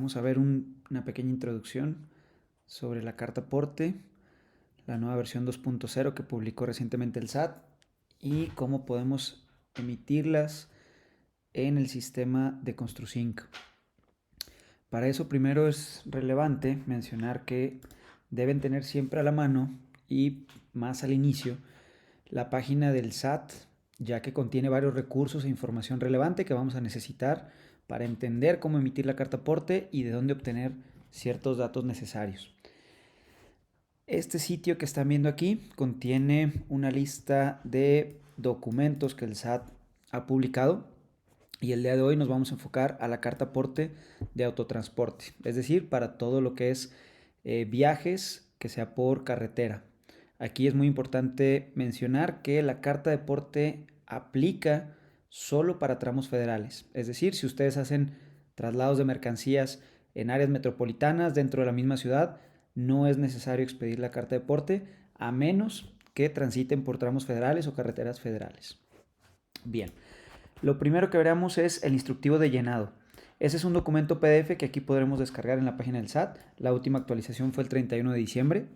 vamos a ver una pequeña introducción sobre la carta aporte, la nueva versión 2.0 que publicó recientemente el SAT y cómo podemos emitirlas en el sistema de ConstruSync. Para eso primero es relevante mencionar que deben tener siempre a la mano y más al inicio la página del SAT, ya que contiene varios recursos e información relevante que vamos a necesitar para entender cómo emitir la carta aporte y de dónde obtener ciertos datos necesarios. Este sitio que están viendo aquí contiene una lista de documentos que el SAT ha publicado y el día de hoy nos vamos a enfocar a la carta aporte de autotransporte, es decir, para todo lo que es viajes que sea por carretera. Aquí es muy importante mencionar que la carta de aporte aplica solo para tramos federales, es decir, si ustedes hacen traslados de mercancías en áreas metropolitanas dentro de la misma ciudad, no es necesario expedir la carta de aporte a menos que transiten por tramos federales o carreteras federales. Bien, lo primero que veremos es el instructivo de llenado. Ese es un documento PDF que aquí podremos descargar en la página del SAT. La última actualización fue el 31 de diciembre.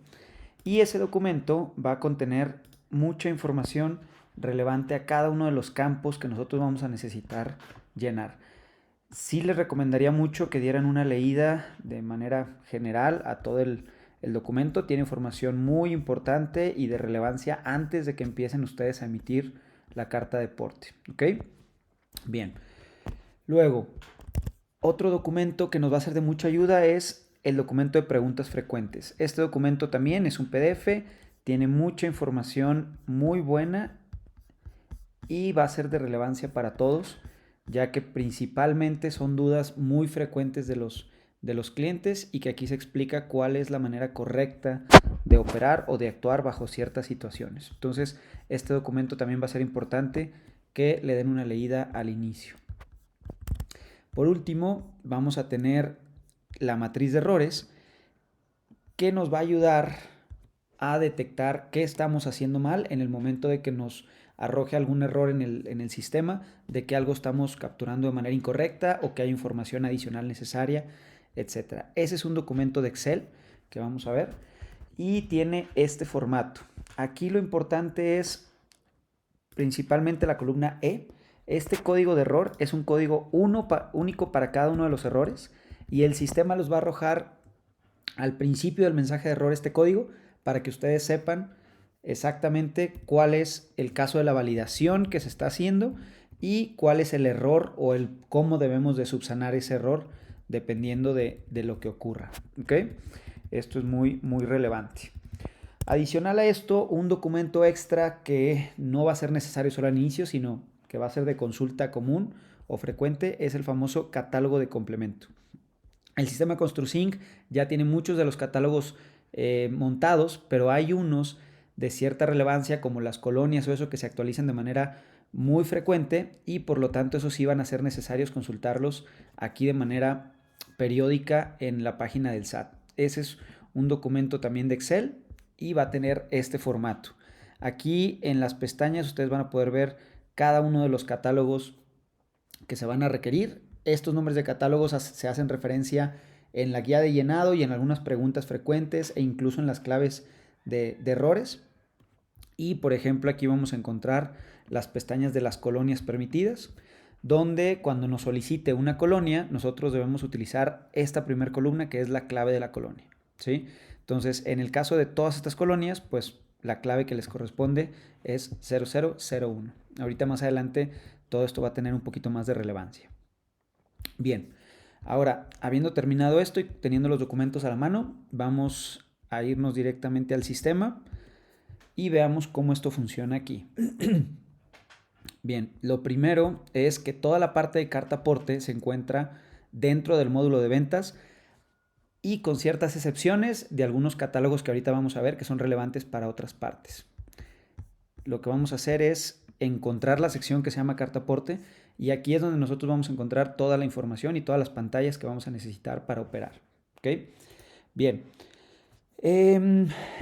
Y ese documento va a contener mucha información relevante a cada uno de los campos que nosotros vamos a necesitar llenar. Sí les recomendaría mucho que dieran una leída de manera general a todo el documento. Tiene información muy importante y de relevancia antes de que empiecen ustedes a emitir la carta de aporte. ¿Ok? Bien. Luego, otro documento que nos va a ser de mucha ayuda es el documento de preguntas frecuentes. Este documento también es un PDF, tiene mucha información muy buena y va a ser de relevancia para todos, ya que principalmente son dudas muy frecuentes de los clientes y que aquí se explica cuál es la manera correcta de operar o de actuar bajo ciertas situaciones. Entonces, este documento también va a ser importante que le den una leída al inicio. Por último, vamos a tener la matriz de errores que nos va a ayudar a detectar qué estamos haciendo mal en el momento de que nos arroje algún error en el sistema, de que algo estamos capturando de manera incorrecta o que hay información adicional necesaria, etc. Ese es un documento de Excel que vamos a ver y tiene este formato. Aquí lo importante es principalmente la columna E. Este código de error es un código único para cada uno de los errores y el sistema los va a arrojar al principio del mensaje de error este código para que ustedes sepan exactamente cuál es el caso de la validación que se está haciendo y cuál es el error o el cómo debemos de subsanar ese error dependiendo de lo que ocurra. ¿Ok? Esto es muy relevante. Adicional a esto, un documento extra que no va a ser necesario solo al inicio, sino que va a ser de consulta común o frecuente, es el famoso catálogo de complemento. El sistema ConstruSync ya tiene muchos de los catálogos montados, pero hay unos de cierta relevancia como las colonias o eso que se actualizan de manera muy frecuente y por lo tanto esos sí van a ser necesarios consultarlos aquí de manera periódica en la página del SAT. Ese es un documento también de Excel y va a tener este formato. Aquí en las pestañas ustedes van a poder ver cada uno de los catálogos que se van a requerir. Estos nombres de catálogos se hacen referencia en la guía de llenado y en algunas preguntas frecuentes e incluso en las claves de errores. Y por ejemplo aquí vamos a encontrar las pestañas de las colonias permitidas, donde cuando nos solicite una colonia nosotros debemos utilizar esta primera columna que es la clave de la colonia, ¿sí? Entonces en el caso de todas estas colonias pues la clave que les corresponde es 0001. Ahorita más adelante todo esto va a tener un poquito más de relevancia. Bien, ahora, habiendo terminado esto y teniendo los documentos a la mano, vamos a irnos directamente al sistema y veamos cómo esto funciona aquí. Bien, lo primero es que toda la parte de carta aporte se encuentra dentro del módulo de ventas y con ciertas excepciones de algunos catálogos que ahorita vamos a ver que son relevantes para otras partes. Lo que vamos a hacer es encontrar la sección que se llama carta aporte y aquí es donde nosotros vamos a encontrar toda la información y todas las pantallas que vamos a necesitar para operar. ¿Ok? Bien.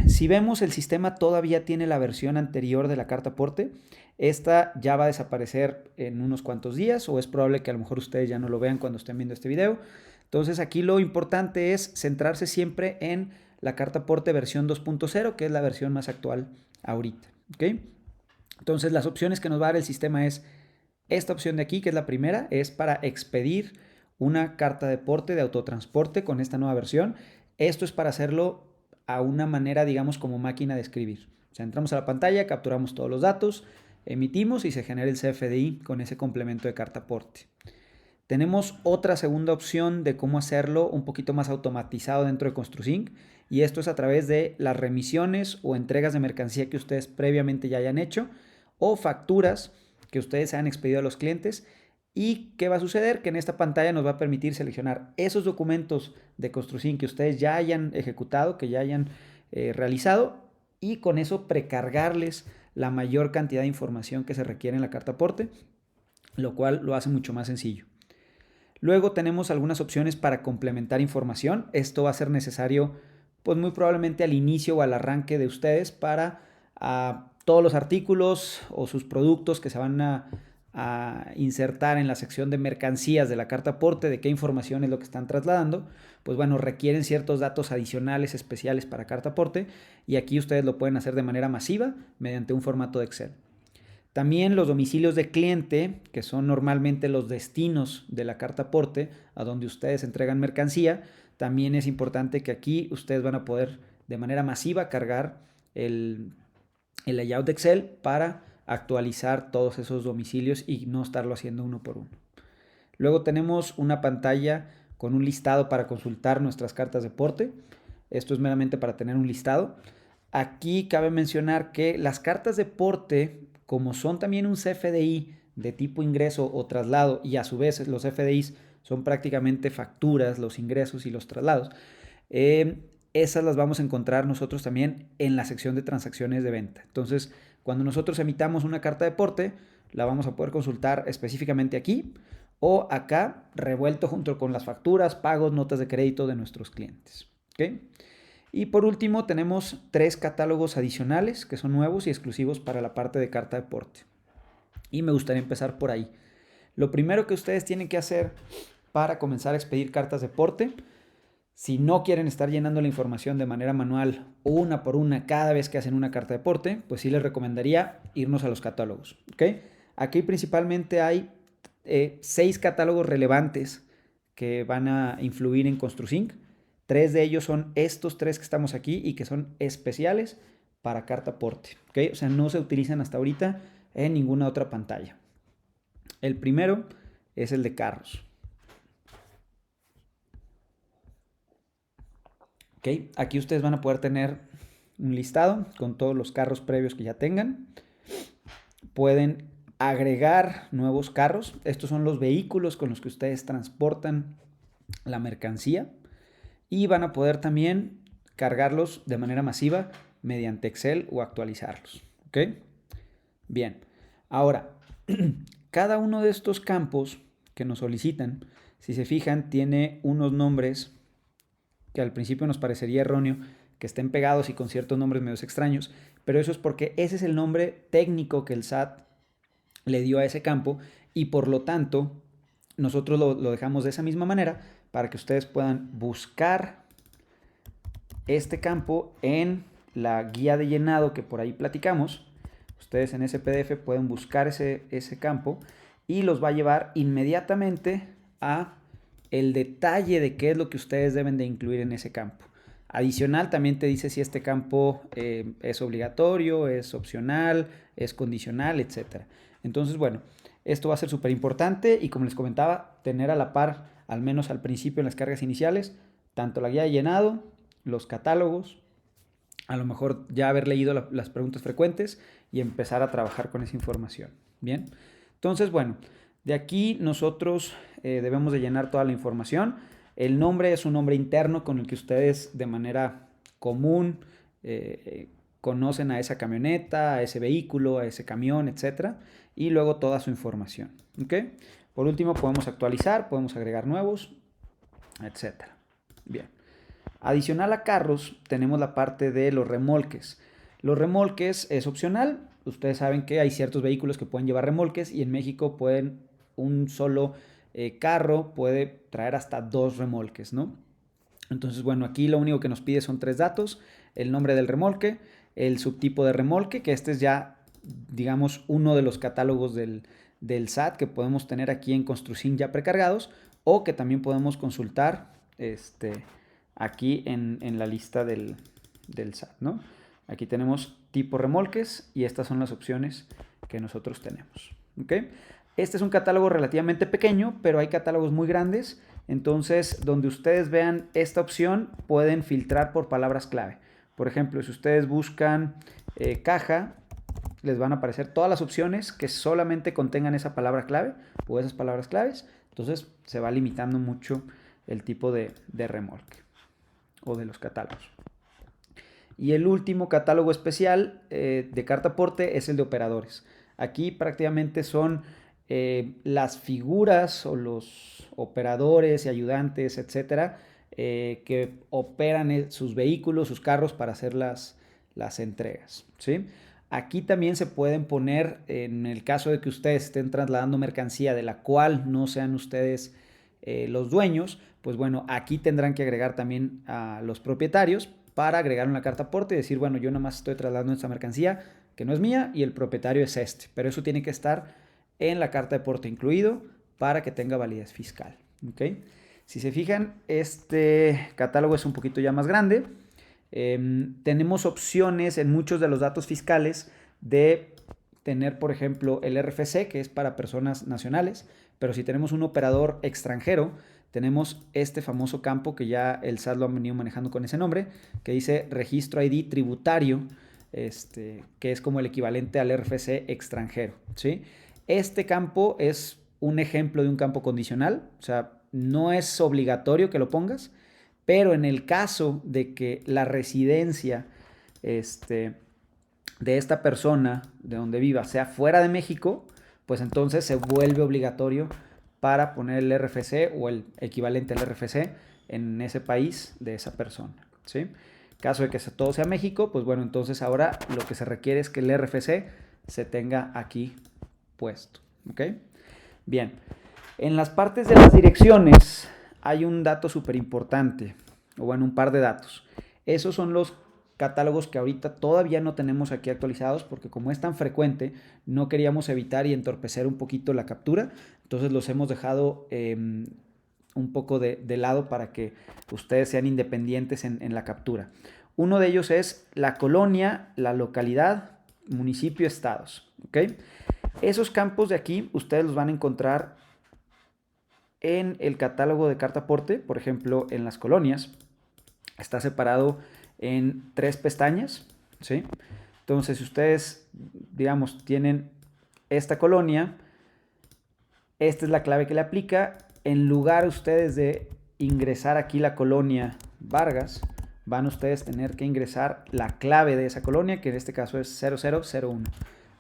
Si vemos el sistema todavía tiene la versión anterior de la carta aporte. Esta ya va a desaparecer en unos cuantos días o es probable que a lo mejor ustedes ya no lo vean cuando estén viendo este video. Entonces aquí lo importante es centrarse siempre en la carta aporte versión 2.0, que es la versión más actual ahorita. ¿Ok? Entonces las opciones que nos va a dar el sistema es esta opción de aquí, que es la primera, es para expedir una carta de porte de autotransporte con esta nueva versión. Esto es para hacerlo a una manera, digamos, como máquina de escribir. O sea, entramos a la pantalla, capturamos todos los datos, emitimos y se genera el CFDI con ese complemento de carta aporte. Tenemos otra segunda opción de cómo hacerlo un poquito más automatizado dentro de ConstruSync, y esto es a través de las remisiones o entregas de mercancía que ustedes previamente ya hayan hecho o facturas que ustedes han expedido a los clientes. ¿Y qué va a suceder? Que en esta pantalla nos va a permitir seleccionar esos documentos de ConstruSync que ustedes ya hayan ejecutado, que ya hayan realizado, y con eso precargarles la mayor cantidad de información que se requiere en la carta aporte, lo cual lo hace mucho más sencillo. Luego tenemos algunas opciones para complementar información. Esto va a ser necesario, pues muy probablemente al inicio o al arranque de ustedes para todos los artículos o sus productos que se van a insertar en la sección de mercancías de la carta aporte, de qué información es lo que están trasladando. Pues bueno, requieren ciertos datos adicionales especiales para carta aporte, y aquí ustedes lo pueden hacer de manera masiva mediante un formato de Excel. También los domicilios de cliente, que son normalmente los destinos de la carta aporte, a donde ustedes entregan mercancía, también es importante que aquí ustedes van a poder de manera masiva cargar el layout de Excel para actualizar todos esos domicilios y no estarlo haciendo uno por uno. Luego tenemos una pantalla con un listado para consultar nuestras cartas de porte. Esto es meramente para tener un listado. Aquí cabe mencionar que las cartas de porte, como son también un CFDI de tipo ingreso o traslado, y a su vez los CFDIs son prácticamente facturas, los ingresos y los traslados, esas las vamos a encontrar nosotros también en la sección de transacciones de venta. Entonces, cuando nosotros emitamos una carta de porte, la vamos a poder consultar específicamente aquí o acá, revuelto junto con las facturas, pagos, notas de crédito de nuestros clientes. ¿Ok? Y por último tenemos 3 catálogos adicionales que son nuevos y exclusivos para la parte de carta de porte. Y me gustaría empezar por ahí. Lo primero que ustedes tienen que hacer para comenzar a expedir cartas de porte, si no quieren estar llenando la información de manera manual una por una cada vez que hacen una carta de porte, pues sí les recomendaría irnos a los catálogos. ¿Okay? Aquí principalmente hay 6 catálogos relevantes que van a influir en ConstruSync. 3 de ellos son estos 3 que estamos aquí y que son especiales para carta aporte. ¿Okay? O sea, no se utilizan hasta ahorita en ninguna otra pantalla. El primero es el de carros. ¿Okay? Aquí ustedes van a poder tener un listado con todos los carros previos que ya tengan. Pueden agregar nuevos carros. Estos son los vehículos con los que ustedes transportan la mercancía. Y van a poder también cargarlos de manera masiva mediante Excel o actualizarlos. ¿Ok? Bien. Ahora, cada uno de estos campos que nos solicitan, si se fijan, tiene unos nombres que al principio nos parecería erróneo que estén pegados y con ciertos nombres medios extraños, pero eso es porque ese es el nombre técnico que el SAT le dio a ese campo, y por lo tanto nosotros lo dejamos de esa misma manera para que ustedes puedan buscar este campo en la guía de llenado que por ahí platicamos. Ustedes en ese PDF pueden buscar ese campo y los va a llevar inmediatamente a el detalle de qué es lo que ustedes deben de incluir en ese campo. Adicional, también te dice si este campo es obligatorio, es opcional, es condicional, etc. Entonces, bueno, esto va a ser súper importante, y como les comentaba, tener a la par, al menos al principio en las cargas iniciales, tanto la guía de llenado, los catálogos, a lo mejor ya haber leído las preguntas frecuentes y empezar a trabajar con esa información. Bien, entonces, bueno, de aquí nosotros debemos de llenar toda la información. El nombre es un nombre interno con el que ustedes de manera común conocen a esa camioneta, a ese vehículo, a ese camión, etc. Y luego toda su información. ¿Ok? Por último, podemos actualizar, podemos agregar nuevos, etc. Bien. Adicional a carros, tenemos la parte de los remolques. Los remolques es opcional. Ustedes saben que hay ciertos vehículos que pueden llevar remolques, y en México pueden un solo carro puede traer hasta 2 remolques, ¿no? Entonces, bueno, aquí lo único que nos pide son 3 datos: el nombre del remolque, el subtipo de remolque, que este es ya, digamos, uno de los catálogos del SAT que podemos tener aquí en Construcción ya precargados, o que también podemos consultar aquí en la lista del SAT, ¿no? Aquí tenemos tipo remolques y estas son las opciones que nosotros tenemos, ¿ok? Este es un catálogo relativamente pequeño, pero hay catálogos muy grandes. Entonces, donde ustedes vean esta opción, pueden filtrar por palabras clave. Por ejemplo, si ustedes buscan caja, les van a aparecer todas las opciones que solamente contengan esa palabra clave o esas palabras claves. Entonces, se va limitando mucho el tipo de remolque o de los catálogos. Y el último catálogo especial de carta aporte es el de operadores. Aquí prácticamente son las figuras o los operadores y ayudantes, etcétera, que operan sus vehículos, sus carros para hacer las entregas, ¿sí? Aquí también se pueden poner, en el caso de que ustedes estén trasladando mercancía de la cual no sean ustedes los dueños, pues bueno, aquí tendrán que agregar también a los propietarios para agregar una carta aporte y decir, bueno, yo nada más estoy trasladando esta mercancía que no es mía y el propietario es este. Pero eso tiene que estar en la carta de aporte incluido para que tenga validez fiscal, ¿ok? Si se fijan, este catálogo es un poquito ya más grande. Tenemos opciones en muchos de los datos fiscales de tener, por ejemplo, el RFC, que es para personas nacionales, pero si tenemos un operador extranjero, tenemos este famoso campo que ya el SAT lo ha venido manejando con ese nombre, que dice registro ID tributario, que es como el equivalente al RFC extranjero, ¿sí? Este campo es un ejemplo de un campo condicional, o sea, no es obligatorio que lo pongas, pero en el caso de que la residencia de esta persona, de donde viva, sea fuera de México, pues entonces se vuelve obligatorio para poner el RFC o el equivalente al RFC en ese país de esa persona, ¿sí? Caso de que todo sea México, pues bueno, entonces ahora lo que se requiere es que el RFC se tenga aquí puesto, ¿ok? Bien, en las partes de las direcciones hay un dato súper importante, o bueno, un par de datos. Esos son los catálogos que ahorita todavía no tenemos aquí actualizados porque como es tan frecuente, no queríamos evitar y entorpecer un poquito la captura, entonces los hemos dejado un poco de lado para que ustedes sean independientes en la captura. Uno de ellos es la colonia, la localidad, municipio, estados, ¿ok? Esos campos de aquí ustedes los van a encontrar en el catálogo de carta aporte, por ejemplo, en las colonias. Está separado en 3 pestañas, ¿sí? Entonces, si ustedes, digamos, tienen esta colonia, esta es la clave que le aplica. En lugar ustedes de ingresar aquí la colonia Vargas, van ustedes a tener que ingresar la clave de esa colonia, que en este caso es 0001.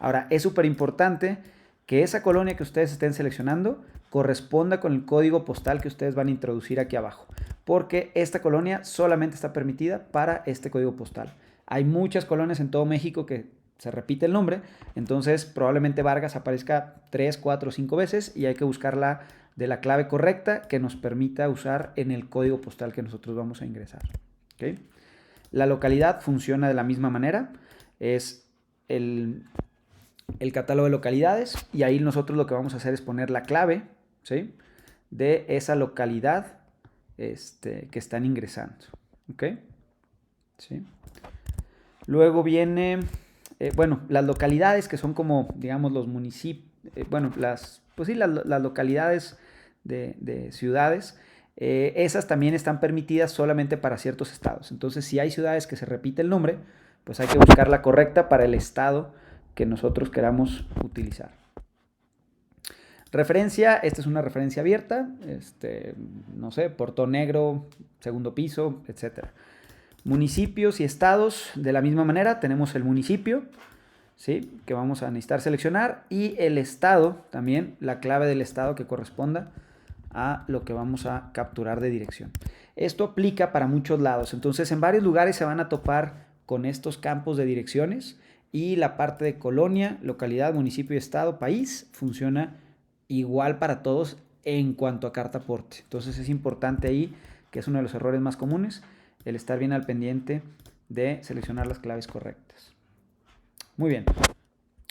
Ahora, es súper importante que esa colonia que ustedes estén seleccionando corresponda con el código postal que ustedes van a introducir aquí abajo, porque esta colonia solamente está permitida para este código postal. Hay muchas colonias en todo México que se repite el nombre, entonces probablemente Vargas aparezca 3, 4, 5 veces y hay que buscarla de la clave correcta que nos permita usar en el código postal que nosotros vamos a ingresar, ¿okay? La localidad funciona de la misma manera, es el catálogo de localidades y ahí nosotros lo que vamos a hacer es poner la clave, ¿sí?, de esa localidad que están ingresando, ¿ok? ¿Sí? Luego viene, bueno, las localidades que son como, digamos, los municipios, bueno, pues sí, las localidades de ciudades, esas también están permitidas solamente para ciertos estados. Entonces, si hay ciudades que se repite el nombre, pues hay que buscar la correcta para el estado que nosotros queramos utilizar. Referencia, esta es una referencia abierta, no sé, Portón Negro, segundo piso, etc. Municipios y estados, de la misma manera, tenemos el municipio, ¿sí?, que vamos a necesitar seleccionar, y el estado, también la clave del estado que corresponda a lo que vamos a capturar de dirección. Esto aplica para muchos lados, entonces en varios lugares se van a topar con estos campos de direcciones y la parte de colonia, localidad, municipio, estado, país funciona igual para todos en cuanto a carta aporte. Entonces es importante ahí, que es uno de los errores más comunes, el estar bien al pendiente de seleccionar las claves correctas. Muy bien.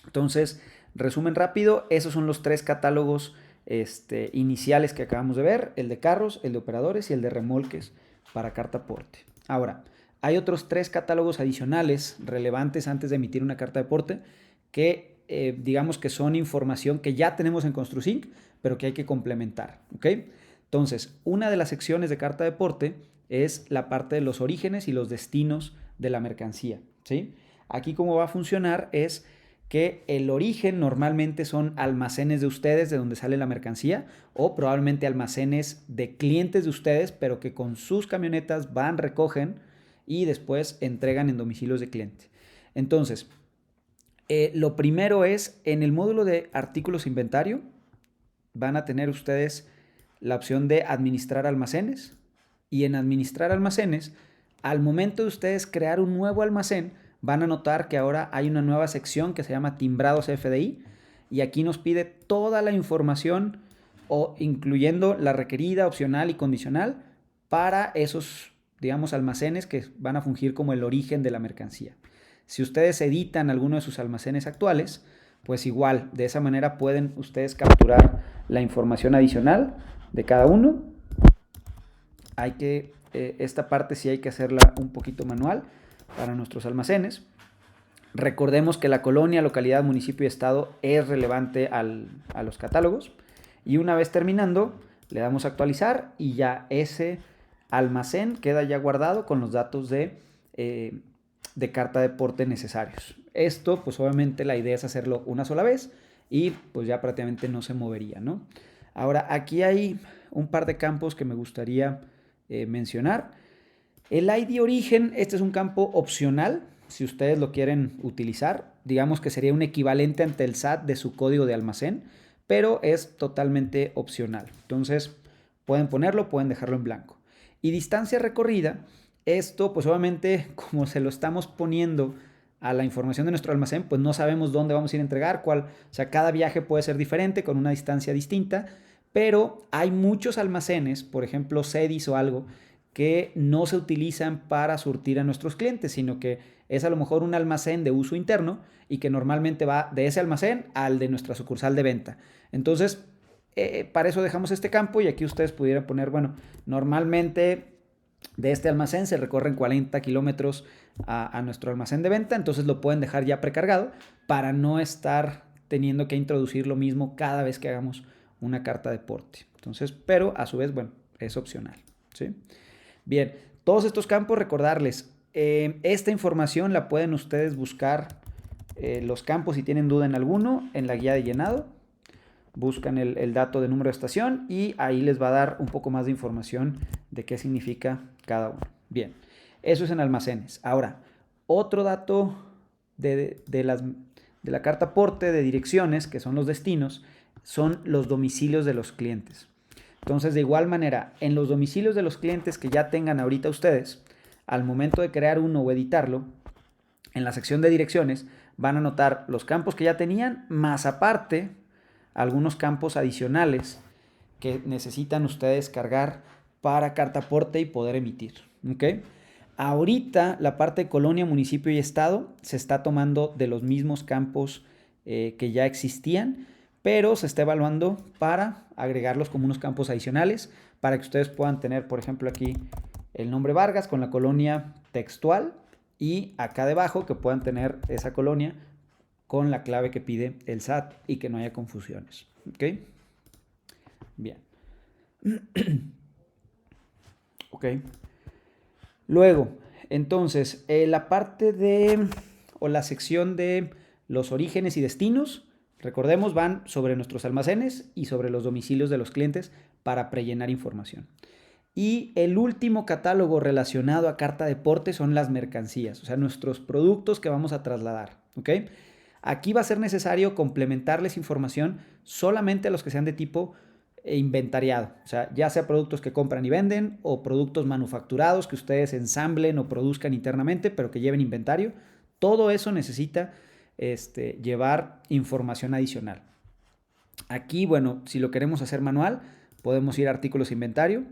Entonces, resumen rápido, esos son los 3 catálogos iniciales que acabamos de ver, el de carros, el de operadores y el de remolques para carta aporte. Ahora, hay otros 3 catálogos adicionales relevantes antes de emitir una carta de aporte que digamos que son información que ya tenemos en ConstruSync, pero que hay que complementar, ¿ok? Entonces, una de las secciones de carta de aporte es la parte de los orígenes y los destinos de la mercancía, ¿sí? Aquí cómo va a funcionar es que el origen normalmente son almacenes de ustedes de donde sale la mercancía o probablemente almacenes de clientes de ustedes, pero que con sus camionetas van, recogen y después entregan en domicilios de cliente. Entonces, lo primero es en el módulo de artículos e inventario van a tener ustedes la opción de administrar almacenes y en administrar almacenes, al momento de ustedes crear un nuevo almacén, van a notar que ahora hay una nueva sección que se llama timbrados FDI y aquí nos pide toda la información o incluyendo la requerida, opcional y condicional para esos, digamos, almacenes que van a fungir como el origen de la mercancía. Si ustedes editan alguno de sus almacenes actuales, pues igual, de esa manera pueden ustedes capturar la información adicional de cada uno. Hay que, esta parte sí hay que hacerla un poquito manual para nuestros almacenes. Recordemos que la colonia, localidad, municipio y estado es relevante a los catálogos. Y una vez terminando, le damos a actualizar y ya ese almacén queda ya guardado con los datos de carta de aporte necesarios. Esto, pues obviamente la idea es hacerlo una sola vez y pues ya prácticamente no se movería, ¿no? Ahora, aquí hay un par de campos que me gustaría mencionar. El ID origen, este es un campo opcional, si ustedes lo quieren utilizar. Digamos que sería un equivalente ante el SAT de su código de almacén, pero es totalmente opcional. Entonces, pueden ponerlo, pueden dejarlo en blanco. Y distancia recorrida, esto pues obviamente como se lo estamos poniendo a la información de nuestro almacén, pues no sabemos dónde vamos a ir a entregar, o sea, cada viaje puede ser diferente, con una distancia distinta, pero hay muchos almacenes, por ejemplo, Cedis o algo, que no se utilizan para surtir a nuestros clientes, sino que es a lo mejor un almacén de uso interno y que normalmente va de ese almacén al de nuestra sucursal de venta. Entonces, para eso dejamos este campo y aquí ustedes pudieran poner, bueno, normalmente de este almacén se recorren 40 kilómetros a nuestro almacén de venta, entonces lo pueden dejar ya precargado para no estar teniendo que introducir lo mismo cada vez que hagamos una carta de aporte. Entonces, pero a su vez, bueno, es opcional, ¿sí? Bien, todos estos campos, recordarles, esta información la pueden ustedes buscar, los campos si tienen duda en alguno, en la guía de llenado. Buscan el dato de número de estación y ahí les va a dar un poco más de información de qué significa cada uno. Bien, eso es en almacenes. Ahora, otro dato de la carta aporte de direcciones, que son los destinos, son los domicilios de los clientes. Entonces, de igual manera, en los domicilios de los clientes que ya tengan ahorita ustedes, al momento de crear uno o editarlo, en la sección de direcciones van a notar los campos que ya tenían, más aparte algunos campos adicionales que necesitan ustedes cargar para carta aporte y poder emitir, ¿ok? Ahorita la parte de colonia, municipio y estado se está tomando de los mismos campos que ya existían, pero se está evaluando para agregarlos como unos campos adicionales para que ustedes puedan tener, por ejemplo, aquí el nombre Vargas con la colonia textual y acá debajo que puedan tener esa colonia con la clave que pide el SAT y que no haya confusiones. ¿Ok? Bien. Ok. Luego, entonces, la parte de, o la sección de los orígenes y destinos, recordemos, van sobre nuestros almacenes y sobre los domicilios de los clientes para prellenar información. Y el último catálogo relacionado a carta de aporte son las mercancías, o sea, nuestros productos que vamos a trasladar, ¿ok? Aquí va a ser necesario complementarles información solamente a los que sean de tipo inventariado, o sea, ya sea productos que compran y venden o productos manufacturados que ustedes ensamblen o produzcan internamente, pero que lleven inventario. Todo eso necesita llevar información adicional. Aquí, bueno, si lo queremos hacer manual, podemos ir a artículos e inventario,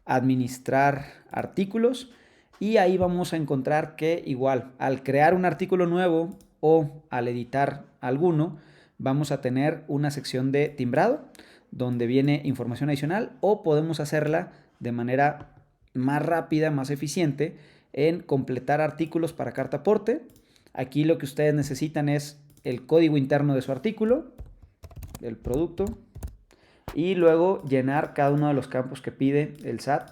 administrar artículos, y ahí vamos a encontrar que igual al crear un artículo nuevo o al editar alguno, vamos a tener una sección de timbrado donde viene información adicional, o podemos hacerla de manera más rápida, más eficiente, en completar artículos para carta aporte. Aquí lo que ustedes necesitan es el código interno de su artículo, del producto, y luego llenar cada uno de los campos que pide el SAT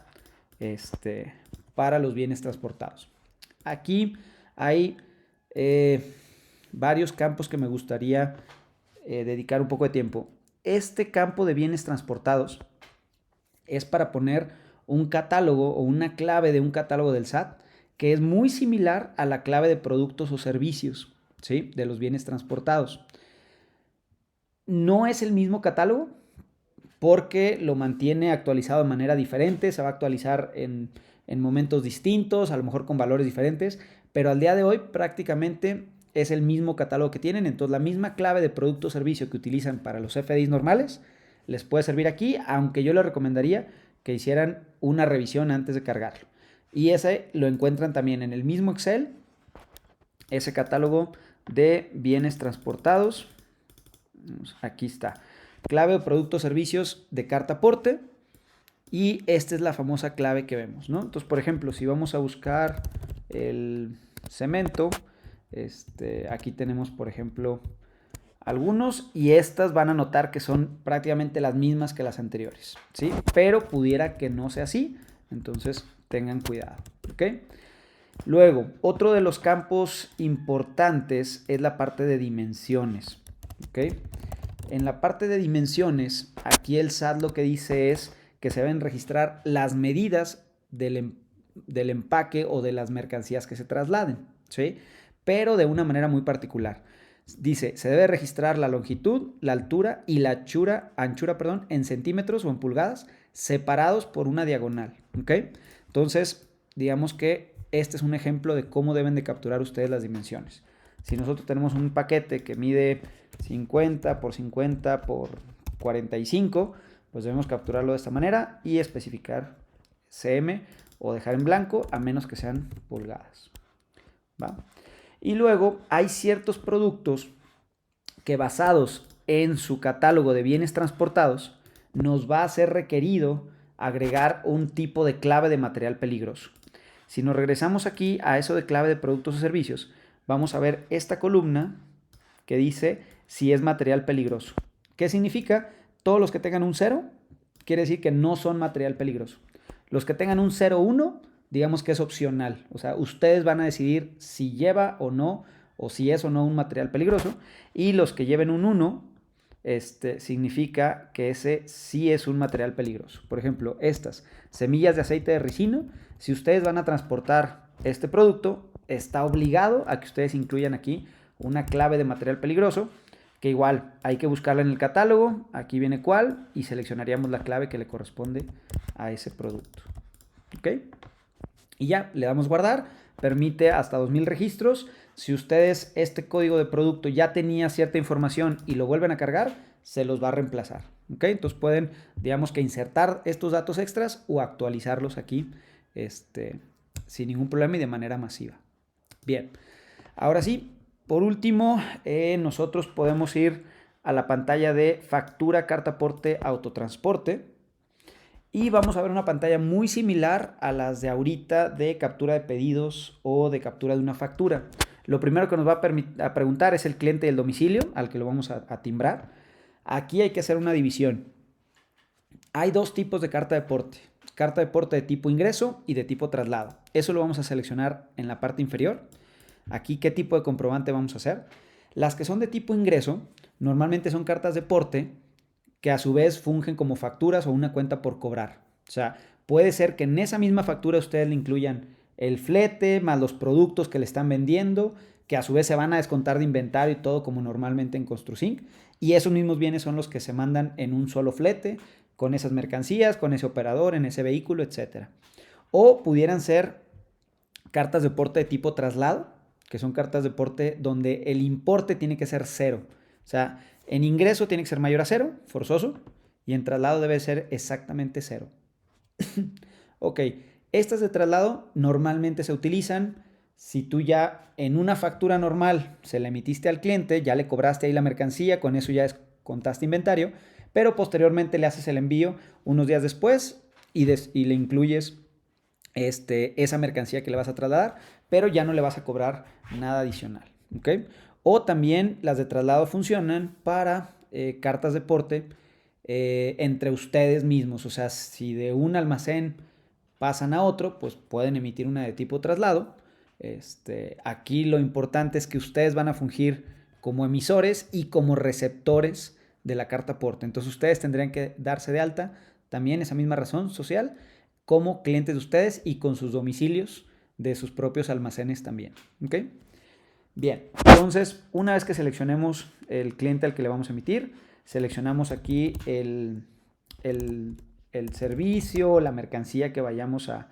para los bienes transportados. Aquí hay varios campos que me gustaría dedicar un poco de tiempo. Este campo de bienes transportados es para poner un catálogo o una clave de un catálogo del SAT que es muy similar a la clave de productos o servicios, ¿sí?, de los bienes transportados. No es el mismo catálogo porque lo mantiene actualizado de manera diferente, se va a actualizar en momentos distintos, a lo mejor con valores diferentes, pero al día de hoy prácticamente es el mismo catálogo que tienen. Entonces la misma clave de producto o servicio que utilizan para los FDIs normales les puede servir aquí, aunque yo les recomendaría que hicieran una revisión antes de cargarlo. Y ese lo encuentran también en el mismo Excel, ese catálogo de bienes transportados. Aquí está, clave de productos o servicios de carta aporte, y esta es la famosa clave que vemos, ¿no? Entonces, por ejemplo, si vamos a buscar el cemento, aquí tenemos, por ejemplo, algunos, y estas van a notar que son prácticamente las mismas que las anteriores, ¿sí? Pero pudiera que no sea así, entonces tengan cuidado, ¿ok? Luego, otro de los campos importantes es la parte de dimensiones, ¿ok? En la parte de dimensiones, aquí el SAT lo que dice es que se deben registrar las medidas del empaque o de las mercancías que se trasladen, ¿sí? Pero de una manera muy particular. Dice, se debe registrar la longitud, la altura y la anchura, en centímetros o en pulgadas, separados por una diagonal, ¿ok? Entonces, digamos que este es un ejemplo de cómo deben de capturar ustedes las dimensiones. Si nosotros tenemos un paquete que mide 50 por 50 por 45, pues debemos capturarlo de esta manera y especificar cm o dejar en blanco, a menos que sean pulgadas, ¿va? Y luego hay ciertos productos que, basados en su catálogo de bienes transportados, nos va a ser requerido agregar un tipo de clave de material peligroso. Si nos regresamos aquí a eso de clave de productos o servicios, vamos a ver esta columna que dice si es material peligroso. ¿Qué significa? Todos los que tengan un 0 quiere decir que no son material peligroso. Los que tengan un 0,1, digamos que es opcional. O sea, ustedes van a decidir si lleva o no, o si es o no un material peligroso. Y los que lleven un 1, significa que ese sí es un material peligroso. Por ejemplo, estas semillas de aceite de ricino, si ustedes van a transportar este producto, está obligado a que ustedes incluyan aquí una clave de material peligroso, que igual hay que buscarla en el catálogo, aquí viene cuál, y seleccionaríamos la clave que le corresponde a ese producto, ¿ok? Y ya, le damos guardar, permite hasta 2000 registros. Si ustedes este código de producto ya tenía cierta información y lo vuelven a cargar, se los va a reemplazar, ¿ok? Entonces pueden, digamos que insertar estos datos extras o actualizarlos aquí sin ningún problema y de manera masiva. Bien, ahora sí, por último, nosotros podemos ir a la pantalla de factura, carta aporte, autotransporte. Y vamos a ver una pantalla muy similar a las de ahorita de captura de pedidos o de captura de una factura. Lo primero que nos va a preguntar es el cliente del domicilio al que lo vamos a timbrar. Aquí hay que hacer una división. Hay dos tipos de carta de aporte. Carta de aporte de tipo ingreso y de tipo traslado. Eso lo vamos a seleccionar en la parte inferior. Aquí, ¿qué tipo de comprobante vamos a hacer? Las que son de tipo ingreso normalmente son cartas de aporte que a su vez fungen como facturas o una cuenta por cobrar. O sea, puede ser que en esa misma factura ustedes le incluyan el flete más los productos que le están vendiendo, que a su vez se van a descontar de inventario y todo como normalmente en ConstruSync. Y esos mismos bienes son los que se mandan en un solo flete, con esas mercancías, con ese operador, en ese vehículo, etc. O pudieran ser cartas de aporte de tipo traslado, que son cartas de aporte donde el importe tiene que ser 0. O sea, en ingreso tiene que ser mayor a 0, forzoso, y en traslado debe ser exactamente 0. Ok, estas de traslado normalmente se utilizan si tú ya en una factura normal se la emitiste al cliente, ya le cobraste ahí la mercancía, con eso ya contaste inventario, pero posteriormente le haces el envío unos días después y le incluyes esa mercancía que le vas a trasladar, pero ya no le vas a cobrar nada adicional. ¿Ok? O también las de traslado funcionan para cartas de porte entre ustedes mismos. O sea, si de un almacén pasan a otro, pues pueden emitir una de tipo traslado. Aquí lo importante es que ustedes van a fungir como emisores y como receptores de la carta porte. Entonces ustedes tendrían que darse de alta también esa misma razón social como clientes de ustedes y con sus domicilios de sus propios almacenes también. ¿Ok? Bien, entonces una vez que seleccionemos el cliente al que le vamos a emitir, seleccionamos aquí el servicio, la mercancía que vayamos a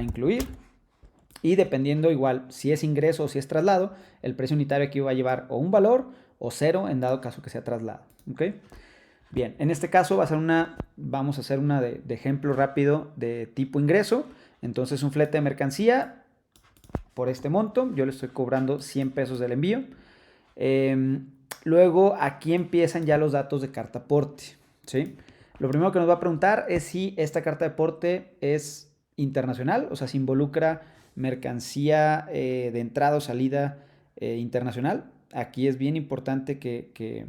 incluir. Y dependiendo igual si es ingreso o si es traslado, el precio unitario aquí va a llevar o un valor o 0 en dado caso que sea traslado. ¿Ok? Bien, en este caso vamos a hacer una de ejemplo rápido de tipo ingreso. Entonces un flete de mercancía por este monto, yo le estoy cobrando 100 pesos del envío. Luego aquí empiezan ya los datos de carta porte, ¿sí? Lo primero que nos va a preguntar es si esta carta de porte es internacional, o sea, si involucra mercancía de entrada o salida internacional. Aquí es bien importante que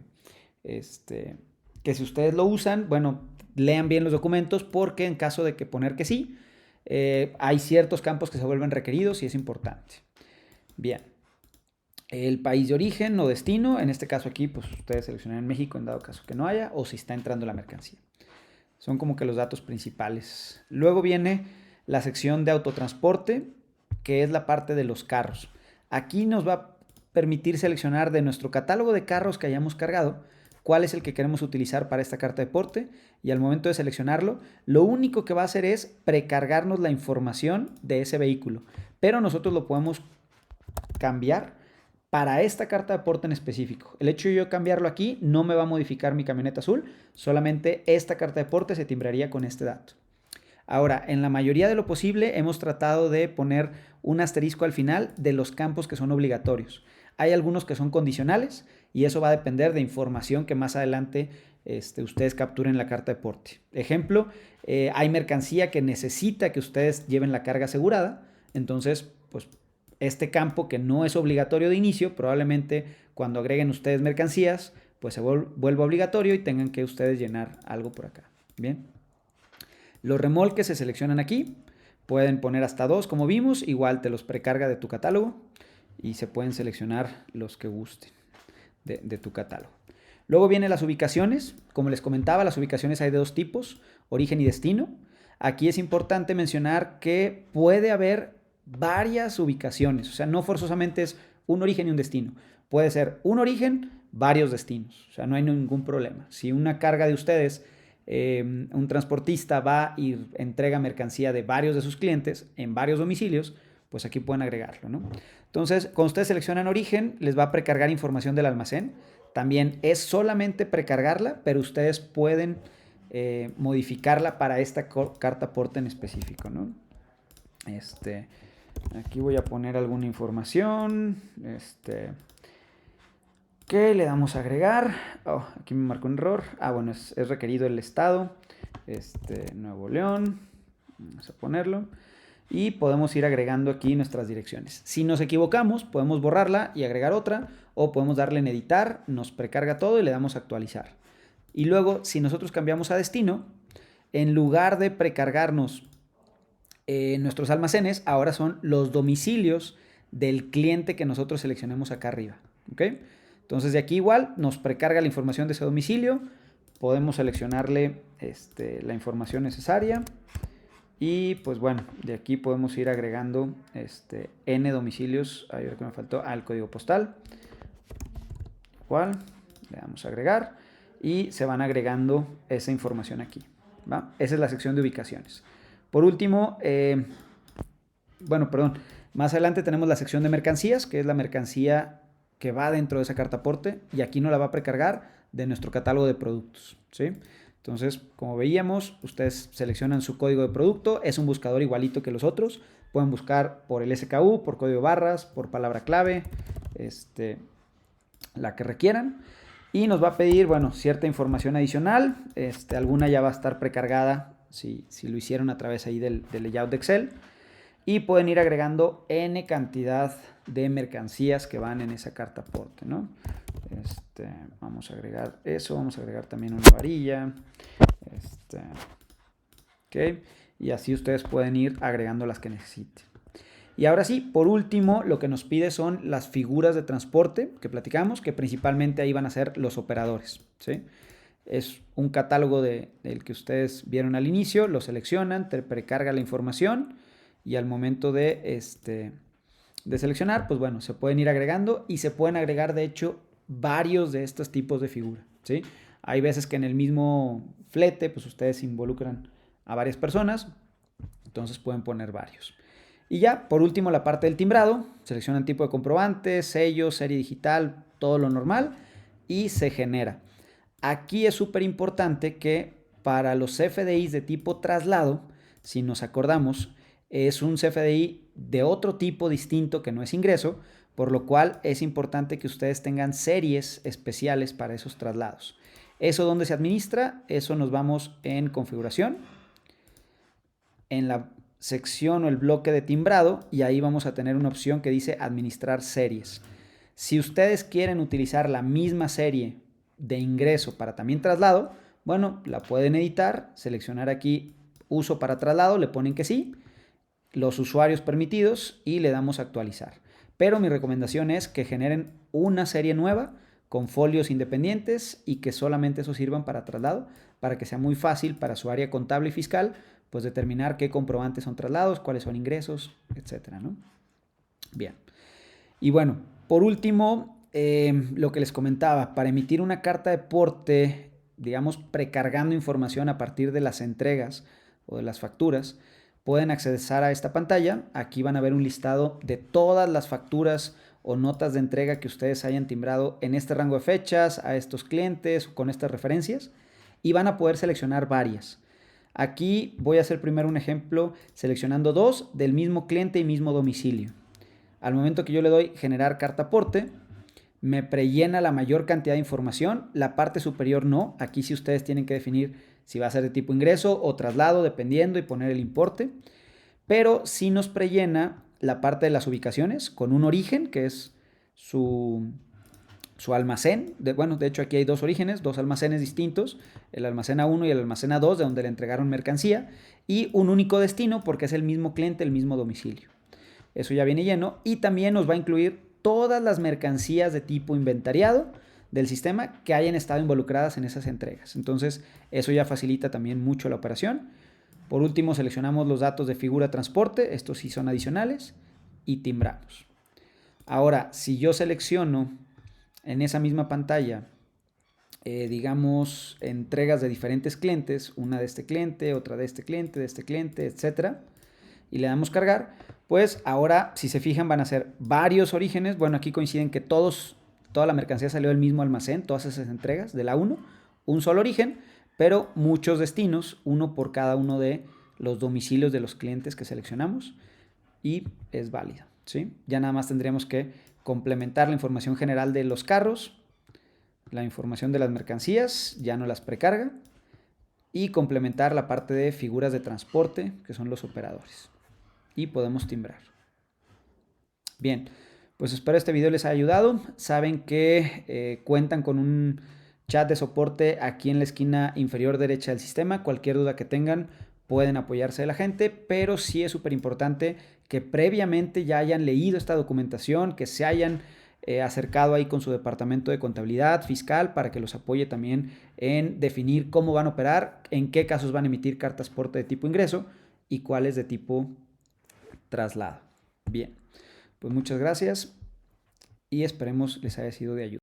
si ustedes lo usan, bueno, lean bien los documentos porque en caso de que poner que sí, hay ciertos campos que se vuelven requeridos y es importante. Bien. El país de origen o destino, en este caso aquí, pues ustedes seleccionan México en dado caso que no haya o si está entrando la mercancía. Son como que los datos principales. Luego viene la sección de autotransporte, que es la parte de los carros. Aquí nos va a permitir seleccionar de nuestro catálogo de carros que hayamos cargado, cuál es el que queremos utilizar para esta carta de porte, y al momento de seleccionarlo, lo único que va a hacer es precargarnos la información de ese vehículo, pero nosotros lo podemos cambiar para esta carta de porte en específico. El hecho de yo cambiarlo aquí no me va a modificar mi camioneta azul, solamente esta carta de porte se timbraría con este dato. Ahora, en la mayoría de lo posible hemos tratado de poner un asterisco al final de los campos que son obligatorios. Hay algunos que son condicionales y eso va a depender de información que más adelante ustedes capturen en la carta de porte. Ejemplo, hay mercancía que necesita que ustedes lleven la carga asegurada, entonces pues este campo que no es obligatorio de inicio, probablemente cuando agreguen ustedes mercancías, pues se vuelva obligatorio y tengan que ustedes llenar algo por acá. Bien. Los remolques se seleccionan aquí. Pueden poner hasta 2, como vimos. Igual te los precarga de tu catálogo y se pueden seleccionar los que gusten de tu catálogo. Luego vienen las ubicaciones. Como les comentaba, las ubicaciones hay de dos tipos, origen y destino. Aquí es importante mencionar que puede haber varias ubicaciones, o sea, no forzosamente es un origen y un destino. Puede ser un origen, varios destinos, o sea, no hay ningún problema. Si una carga de ustedes, un transportista va y entrega mercancía de varios de sus clientes en varios domicilios, pues aquí pueden agregarlo, ¿no? Entonces, cuando ustedes seleccionan origen, les va a precargar información del almacén. También es solamente precargarla, pero ustedes pueden modificarla para esta carta porte en específico, ¿no? Aquí voy a poner alguna información. ¿Qué le damos a agregar? Oh, aquí me marcó un error. Bueno, es requerido el estado. Nuevo León. Vamos a ponerlo. Y podemos ir agregando aquí nuestras direcciones. Si nos equivocamos, podemos borrarla y agregar otra. O podemos darle en editar, nos precarga todo y le damos a actualizar. Y luego, si nosotros cambiamos a destino, en lugar de precargarnos nuestros almacenes, ahora son los domicilios del cliente que nosotros seleccionemos acá arriba. ¿Ok? Entonces de aquí igual nos precarga la información de ese domicilio. Podemos seleccionarle la información necesaria. Y pues bueno, de aquí podemos ir agregando N domicilios. A ver qué me faltó. El código postal. Igual, le damos a agregar. Y se van agregando esa información aquí. ¿Va? Esa es la sección de ubicaciones. Por último, más adelante tenemos la sección de mercancías, que es la mercancía que va dentro de esa carta aporte y aquí nos la va a precargar de nuestro catálogo de productos, ¿sí? Entonces, como veíamos, ustedes seleccionan su código de producto, es un buscador igualito que los otros, pueden buscar por el SKU, por código de barras, por palabra clave, la que requieran, y nos va a pedir, bueno, cierta información adicional, alguna ya va a estar precargada si lo hicieron a través ahí del layout de Excel, y pueden ir agregando N cantidad de mercancías que van en esa carta aporte, ¿no? Vamos a agregar eso, vamos a agregar también una varilla, ok, y así ustedes pueden ir agregando las que necesiten. Y ahora sí, por último, lo que nos pide son las figuras de transporte que platicamos, que principalmente ahí van a ser los operadores, ¿sí? Es un catálogo del que ustedes vieron al inicio, lo seleccionan, te precarga la información y al momento de seleccionar, pues bueno, se pueden ir agregando y se pueden agregar de hecho varios de estos tipos de figura, ¿sí? Hay veces que en el mismo flete, pues ustedes involucran a varias personas, entonces pueden poner varios. Y ya, por último, la parte del timbrado, seleccionan tipo de comprobante, sello, serie digital, todo lo normal y se genera. Aquí es súper importante que para los CFDIs de tipo traslado, si nos acordamos, es un CFDI de otro tipo distinto que no es ingreso, por lo cual es importante que ustedes tengan series especiales para esos traslados. ¿Eso dónde se administra? Eso nos vamos en configuración, en la sección o el bloque de timbrado, y ahí vamos a tener una opción que dice administrar series. Si ustedes quieren utilizar la misma serie de ingreso para también traslado, bueno, la pueden editar, seleccionar aquí uso para traslado, le ponen que sí, los usuarios permitidos y le damos a actualizar. Pero mi recomendación es que generen una serie nueva con folios independientes y que solamente eso sirvan para traslado, para que sea muy fácil para su área contable y fiscal, pues determinar qué comprobantes son traslados, cuáles son ingresos, etcétera, ¿no? Bien. Y bueno, por último, lo que les comentaba, para emitir una carta de porte, digamos, precargando información a partir de las entregas o de las facturas, pueden acceder a esta pantalla. Aquí van a ver un listado de todas las facturas o notas de entrega que ustedes hayan timbrado en este rango de fechas, a estos clientes, con estas referencias, y van a poder seleccionar varias. Aquí voy a hacer primero un ejemplo seleccionando dos del mismo cliente y mismo domicilio. Al momento que yo le doy generar carta aporte, me prellena la mayor cantidad de información, la parte superior no. Aquí sí ustedes tienen que definir si va a ser de tipo ingreso o traslado, dependiendo, y poner el importe. Pero sí nos prellena la parte de las ubicaciones con un origen, que es su almacén. De hecho aquí hay dos orígenes, dos almacenes distintos, el almacén A1 y el almacén A2, de donde le entregaron mercancía, y un único destino porque es el mismo cliente, el mismo domicilio. Eso ya viene lleno y también nos va a incluir todas las mercancías de tipo inventariado del sistema que hayan estado involucradas en esas entregas. Entonces, eso ya facilita también mucho la operación. Por último, seleccionamos los datos de figura transporte, estos sí son adicionales, y timbramos. Ahora, si yo selecciono en esa misma pantalla, digamos, entregas de diferentes clientes, una de este cliente, otra de este cliente, etcétera, y le damos cargar, pues ahora, si se fijan, van a ser varios orígenes. Bueno, aquí coinciden que toda la mercancía salió del mismo almacén, todas esas entregas de la 1, un solo origen, pero muchos destinos, uno por cada uno de los domicilios de los clientes que seleccionamos, y es válido, ¿sí? Ya nada más tendríamos que complementar la información general de los carros, la información de las mercancías, ya no las precarga, y complementar la parte de figuras de transporte, que son los operadores. Y podemos timbrar. Bien, pues espero este video les haya ayudado. Saben que cuentan con un chat de soporte aquí en la esquina inferior derecha del sistema. Cualquier duda que tengan pueden apoyarse de la gente, pero sí es súper importante que previamente ya hayan leído esta documentación, que se hayan acercado ahí con su departamento de contabilidad fiscal para que los apoye también en definir cómo van a operar, en qué casos van a emitir cartas porte de tipo ingreso y cuáles de tipo traslado. Bien, pues muchas gracias y esperemos les haya sido de ayuda.